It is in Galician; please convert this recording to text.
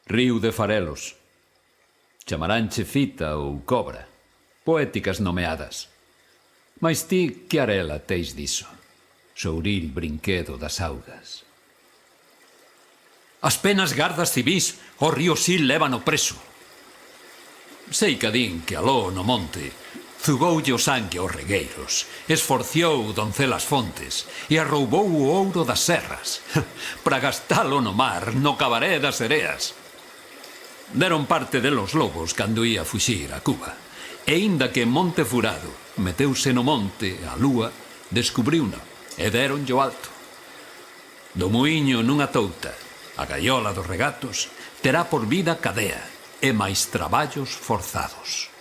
Río de farelos. Chamaranche fita ou cobra. Poéticas nomeadas. Mais ti que arela teis diso? Souril brinquedo das augas. As penas gardas civís o río Sil lévano preso. Sei que din que aló no monte zugoulle o sangue aos regueiros, esforciou doncelas fontes e arroubou o ouro das serras para gastalo no mar, no cabaré das sereas. Deron parte delos lobos cando ia fuxir a Cuba. E inda que en Monte Furado meteuse no monte a lúa, descubriuno e deronlle o alto. Do muiño nunha touta, a gaiola dos regatos terá por vida cadea e máis traballos forzados.